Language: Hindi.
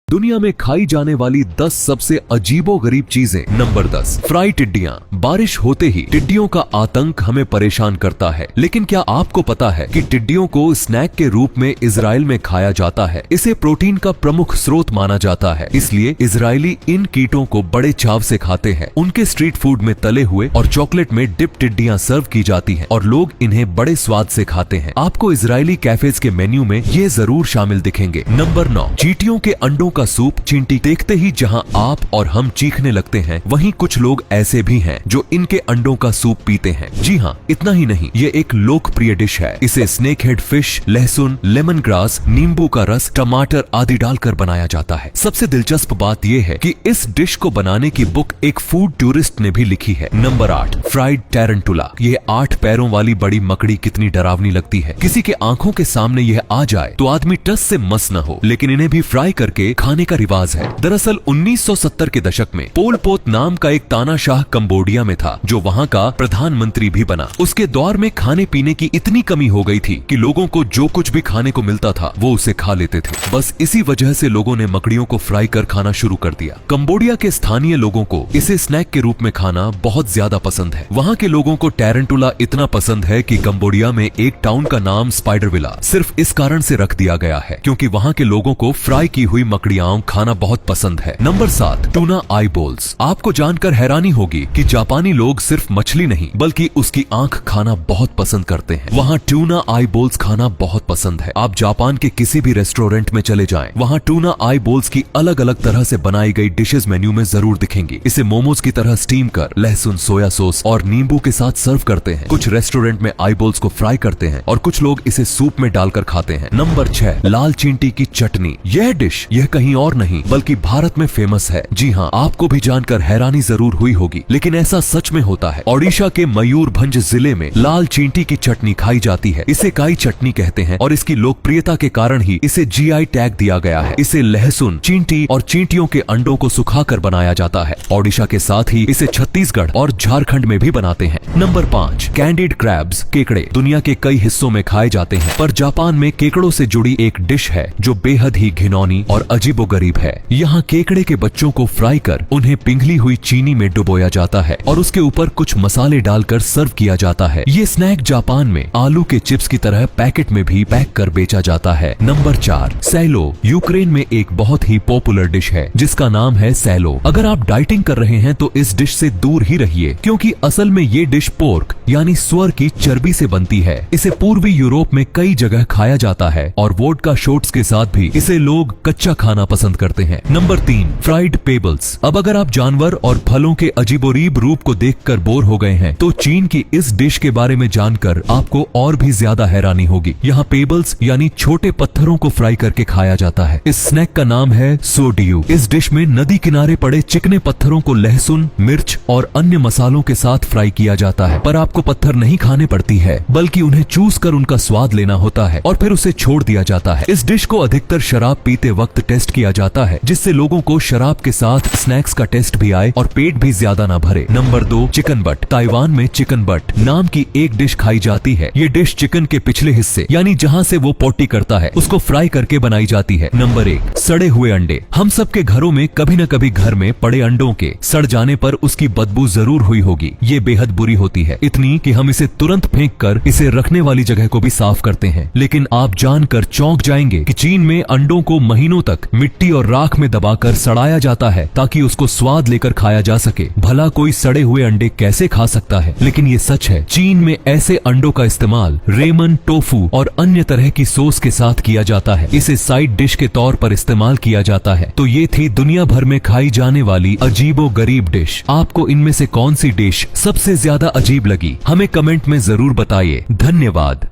दुनिया में खाई जाने वाली 10 सबसे अजीबोगरीब चीजें। नंबर 10, फ्राई टिड्डियां। बारिश होते ही टिड्डियों का आतंक हमें परेशान करता है, लेकिन क्या आपको पता है कि टिड्डियों को स्नैक के रूप में इजराइल में खाया जाता है। इसे प्रोटीन का प्रमुख स्रोत माना जाता है, इसलिए इजरायली इन कीटों को बड़े चाव से खाते हैं। उनके स्ट्रीट फूड में तले हुए और चॉकलेट में डिप टिड्डियां सर्व की जाती हैं और लोग इन्हें बड़े स्वाद से खाते हैं। आपको इजरायली कैफेज के मेन्यू में ये जरूर शामिल दिखेंगे। नंबर 9, चींटियों के अंडों का सूप। चींटी देखते ही जहां आप और हम चीखने लगते हैं, वहीं कुछ लोग ऐसे भी हैं जो इनके अंडों का सूप पीते हैं। जी हाँ, इतना ही नहीं, ये एक लोकप्रिय डिश है। इसे स्नेक हेड फिश, लहसुन, लेमन ग्रास, नींबू का रस, टमाटर आदि डालकर बनाया जाता है। सबसे दिलचस्प बात यह है कि इस डिश को बनाने की बुक एक फूड टूरिस्ट ने भी लिखी है। Number 8, fried tarantula. यह 8 पैरों वाली बड़ी मकड़ी कितनी डरावनी लगती है। किसी के आंखों के सामने यह आ जाए तो आदमी टस से मस न हो, लेकिन इन्हें भी फ्राई करके खाने का रिवाज है। दरअसल 1970 के दशक में पोल पोत नाम का एक तानाशाह कंबोडिया में था, जो वहां का प्रधानमंत्री भी बना। उसके दौर में खाने पीने की इतनी कमी हो गई थी कि लोगों को जो कुछ भी खाने को मिलता था वो उसे खा लेते थे। बस इसी वजह से लोगों ने मकड़ियों को फ्राई कर खाना शुरू कर दिया। कंबोडिया के स्थानीय लोगों को इसे स्नैक के रूप में खाना बहुत ज्यादा पसंद है। वहाँ के लोगों को टैरेंटुला इतना पसंद है कि कंबोडिया में एक टाउन का नाम स्पाइडरविला सिर्फ इस कारण से रख दिया गया है क्योंकि वहाँ के लोगों को फ्राई की हुई मकड़ियां खाना बहुत पसंद है। नंबर 7, टूना आई बोल्स। आपको जानकर हैरानी होगी कि जापानी लोग सिर्फ मछली नहीं बल्कि उसकी आंख खाना बहुत पसंद करते हैं। वहाँ टूना आई बोल्स खाना बहुत पसंद है। आप जापान के किसी भी रेस्टोरेंट में चले जाएं, वहाँ टूना आई बोल्स की अलग अलग तरह से बनाई गई डिशेज मेन्यू में जरूर दिखेंगी। इसे मोमोज की तरह स्टीम कर लहसुन, सोया सॉस और नींबू के साथ सर्व करते हैं। कुछ रेस्टोरेंट में आई बोल्स को फ्राई करते हैं और कुछ लोग इसे सूप में डालकर खाते हैं। नंबर 6, लाल चींटी की चटनी। यह डिश यह कहीं और नहीं बल्कि भारत में फेमस है। जी हाँ, आपको भी जानकर हैरानी जरूर हुई होगी, लेकिन ऐसा सच में होता है। ओडिशा के मयूरभंज जिले में लाल चींटी की चटनी खाई जाती है। इसे काई चटनी कहते हैं और इसकी लोकप्रियता के कारण ही इसे GI टैग दिया गया है। इसे लहसुन, चींटी और चींटियों के अंडों को सुखाकर बनाया जाता है। ओडिशा के साथ ही इसे छत्तीसगढ़ और झारखंड में भी बनाते हैं। Number 5, candid crabs. केकड़े दुनिया के कई हिस्सों में खाए जाते हैं, पर जापान में केकड़ों से जुड़ी एक डिश है जो बेहद ही घिनौनी और अजीबोगरीब है। यहाँ केकड़े के बच्चों को फ्राई कर उन्हें पिघली हुई चीनी में डुबोया जाता है और उसके ऊपर कुछ मसाले डालकर सर्व किया जाता है। ये स्नैक जापान में आलू के चिप्स की तरह पैकेट में भी पैक कर बेचा जाता है। Number 4, Cello. यूक्रेन में एक बहुत ही पॉपुलर डिश है जिसका नाम है सैलो। अगर आप डाइटिंग कर रहे हैं तो इस डिश से दूर ही रहिए, क्योंकि असल में ये डिश पोर्क यानी सुअर की चर्बी से बनती है। इसे पूर्वी यूरोप में कई जगह खाया जाता है और वोडका शॉट्स के साथ भी इसे लोग कच्चा खाना पसंद करते हैं। Number 3, fried pebbles. अब अगर आप जानवर और फलों के अजीबोरीब रूप को देखकर बोर हो गए हैं तो चीन की इस डिश के बारे में जानकर आपको और भी ज्यादा हैरानी होगी। यहाँ पेबल्स यानी छोटे पत्थरों को फ्राई करके खाया जाता है। इस स्नैक का नाम है सोडियू। इस डिश में नदी किनारे पड़े चिकने पत्थरों को लहसुन, मिर्च और अन्य मसालों के साथ फ्राई किया जाता है। पर आपको पत्थर नहीं खाने पड़ती है, बल्कि उन्हें चूस कर उनका स्वाद लेना होता है और फिर उसे छोड़ दिया जाता है। इस डिश को अधिकतर शराब पीते वक्त टेस्ट किया जाता है, जिससे लोगों को शराब के साथ स्नैक्स का टेस्ट भी आए और पेट भी ज्यादा ना भरे। Number 2, chicken but. ताइवान में चिकन बट नाम की एक डिश खाई जाती है। ये डिश चिकन के पिछले हिस्से यानी जहाँ से वो पोटी करता है उसको फ्राई करके बनाई जाती है। नंबर 1, सड़े हुए अंडे। हम सबके घरों में कभी न कभी घर में पड़े अंडों के सड़ जाने पर उसकी बदबू जरूर हुई होगी। ये बेहद बुरी होती है, इतनी कि हम इसे तुरंत फेंक कर इसे रखने वाली जगह को भी साफ करते हैं। लेकिन आप जानकर चौंक जाएंगे कि चीन में अंडों को महीनों तक मिट्टी और राख में दबाकर सड़ाया जाता है ताकि उसको स्वाद लेकर खाया जा सके। भला कोई सड़े हुए अंडे कैसे खा सकता है, लेकिन ये सच है। चीन में ऐसे अंडों का इस्तेमाल रेमन, टोफू और अन्य तरह की सॉस के साथ किया जाता है। इसे साइड डिश के तौर पर इस्तेमाल किया जाता है। तो ये थी दुनिया भर में खाई जाने वाली अजीबोगरीब डिश। आपको इनमें से कौन सी डिश सबसे ज्यादा अजीब लगी, हमें कमेंट में जरूर बताइए। धन्यवाद।